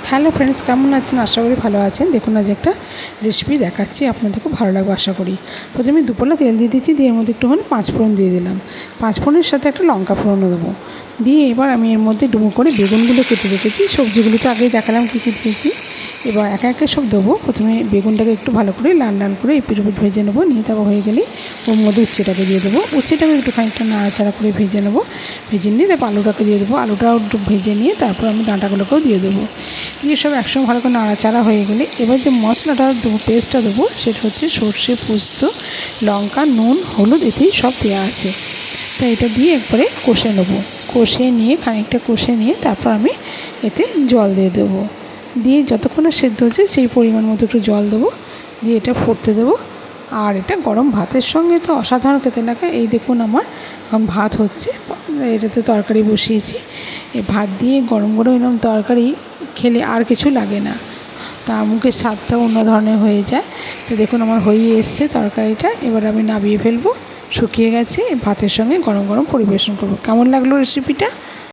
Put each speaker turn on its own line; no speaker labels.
Hello friends, কেমন আছেন? আশা করি ভালো আছেন। দেখুন আজ একটা রেসিপি দেখাচ্ছি, আপনাদেরকে ভালো লাগবে আশা করি। প্রথমে দুপলা তেল দিয়ে দিচ্ছি, দিয়ে এর মধ্যে একটুখানি পাঁচফোড়ন দিয়ে দিলাম। পাঁচফোড়নের সাথে একটা লঙ্কা ফোড়নও দেবো। দিয়ে এবার আমি এর মধ্যে ডুবো করে বেগুনগুলো কেটে রেখেছি। সবজিগুলো তো আগেই দেখালাম কী কী দিয়েছি। এবার একে একে সব দেবো। প্রথমে বেগুনটাকে একটু ভালো করে লাল লাল করে এপিট ওপিট ভেজে নেবো। নিয়ে তারপর হয়ে গেলেই ওর মধ্যে উচ্ছেটাকে দিয়ে দেবো। উচ্ছেটাকে একটু খানিকটা নাড়াচাড়া করে ভেজে নেবো। ভেজে নিয়ে তারপর আলুটাকে দিয়ে দেবো। আলুটাও একটু ভেজে নিয়ে তারপর আমি ডাঁটাগুলোকেও দিয়ে দেবো। দিয়ে সব একসঙ্গে ভালো করে নাড়াচাড়া হয়ে গেলে এবার যে মশলাটা দেবো, পেস্টটা দেবো, সেটা হচ্ছে সর্ষে, পোস্ত, লঙ্কা, নুন, হলুদ, এতেই সব দেওয়া আছে। তাই এটা দিয়ে একবারে কষে নেবো। কষিয়ে নিয়ে খানিকটা কষে নিয়ে তারপর আমি এতে জল দিয়ে দেবো। দিয়ে যতক্ষণে সেদ্ধ হচ্ছে সেই পরিমাণ মতো একটু জল দেবো। দিয়ে এটা ফুটতে দেবো। আর এটা গরম ভাতের সঙ্গে তো অসাধারণ খেতে লাগে। এই দেখুন আমার এখন ভাত হচ্ছে, এটাতে তরকারি বসিয়েছি। এই ভাত দিয়ে গরম গরম এরকম তরকারি খেলে আর কিছু লাগে না, তা মুখের স্বাদটা অন্য ধরনের হয়ে যায়। তো দেখুন আমার হয়ে এসছে তরকারিটা। এবার আমি নামিয়ে ফেলবো। শুকিয়ে গেছে, ভাতের সঙ্গে গরম গরম পরিবেশন করবো। কেমন লাগলো রেসিপিটা?